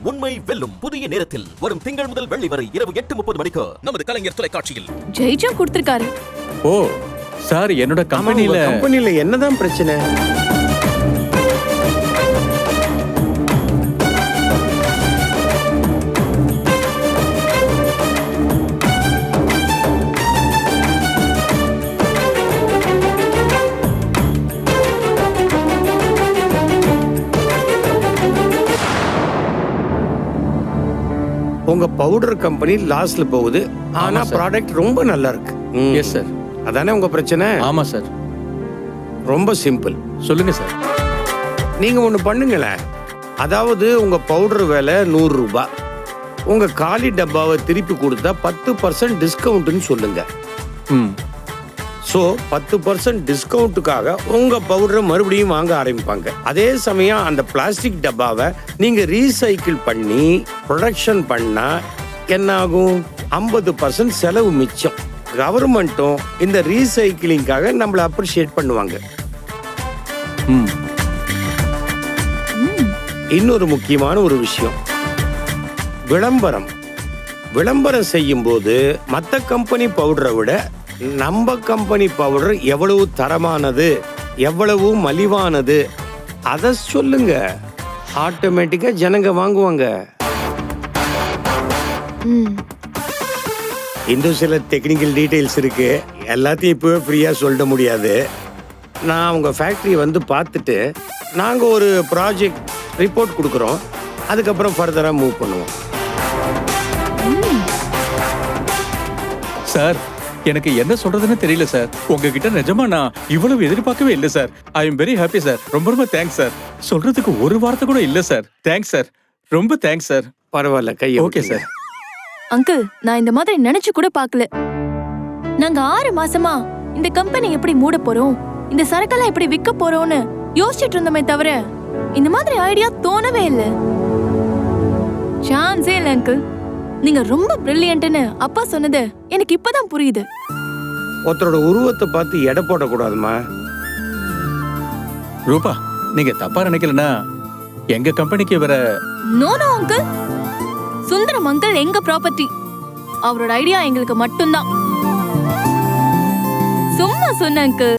உண்மை வெல்லும் புதிய நேரத்தில் வரும் திங்கள் முதல் வெள்ளி வரை இரவு 8:30 மணிக்கு நமது கலைஞர் தொலைக்காட்சியில் ஜெயிச்சும் கொடுத்திருக்காரு. ஓ சார், என்னோட கம்பெனில என்னதான் பிரச்சனை? உங்க பவுடர் கம்பெனி லாஸ்ல போகுது, ஆனா ப்ராடக்ட் ரொம்ப நல்லா இருக்கு. Yes sir. அதானே உங்க பிரச்சனை? ஆமா சார். ரொம்ப சிம்பிள். சொல்லுங்க சார். நீங்க ஒண்ணு பண்ணுங்களேன். அதாவது உங்க பவுடர் விலை 100 ரூபாய், உங்க காலி டப்பாவை திருப்பி கொடுத்தா 10% டிஸ்கவுண்ட்னு சொல்லுங்க. ஸோ 10% டிஸ்கவுண்ட்டுக்காக உங்க பவுடரை மறுபடியும் வாங்க ஆரம்பிப்பாங்க. அதே சமயம் அந்த பிளாஸ்டிக் டப்பாவை நீங்க ரீசைக்கிள் பண்ணி ப்ரொடக்ஷன் பண்ணா என்ன ஆகும்? 50% செலவு மிச்சம். கவர்மெண்ட்டும் இந்த ரீசைக்கிளிங்காக நம்மளை அப்ரிஷியேட் பண்ணுவாங்க. இன்னொரு முக்கியமான ஒரு விஷயம், விளம்பரம் செய்யும் போது மற்ற கம்பெனி பவுடரை விட நம்ம கம்பெனி பவுடர் எவ்வளவு தரமானது, எவ்வளவு மலிவானது அதை சொல்லுங்க. ஆட்டோமேட்டிக்கா ஜனங்க வாங்குவாங்க. இன்னும் சில டெக்னிக்கல் டீடைல்ஸ் இருக்கு, எல்லாத்தையும் இப்பவே ஃப்ரீயா சொல்ல முடியாது. நான் உங்க ஃபேக்டரி வந்து பார்த்துட்டு நாங்க ஒரு ப்ராஜெக்ட் ரிப்போர்ட் கொடுக்குறோம், அதுக்கப்புறம் ஃபர்தரா மூவ் பண்ணுவோம். சார், எனக்கு என்ன சொல்றதுன்னு தெரியல சார். உங்ககிட்ட நிஜமா நான் இவ்வளவு எதிர்பார்க்கவே இல்லை sir. I am very happy sir. ரொம்ப ரொம்ப தேங்க்ஸ் சார். சொல்றதுக்கு ஒரு வார்த்தை கூட இல்ல சார். தேங்க்ஸ் சார், ரொம்ப தேங்க்ஸ் சார். பரவாயில்ல, கை ஓகே சார். அங்கிள், நான் இந்த மாதிரி நினைச்சு கூட பார்க்கல. நாங்க 6 மாசமா இந்த கம்பெனி எப்படி மூட போறோம், இந்த சரக்கெல்லாம் எப்படி விற்க போறோம்னு யோசிச்சுட்டு இருந்தோமே தவிர இந்த மாதிரி ஐடியா தோணவே இல்ல. சான்ஸே இல்ல அங்கிள். நீங்க ரொம்ப பிரில்லியன்ட்னு அப்பா சொன்னது எனக்கு இப்பதான் புரியுது. ஒருத்தரோட உருவத்தை பார்த்து எடை போடக்கூடாதுமா. ரூபா, நீங்க தப்பா நினைக்கலனா எங்க கம்பெனிக்கு வர no no uncle, Sundaram uncle எங்க ப்ராப்பர்ட்டி. அவரோட ஐடியா எங்களுக்கு மட்டும்தான். சும்மா சொன்ன அங்கிள்.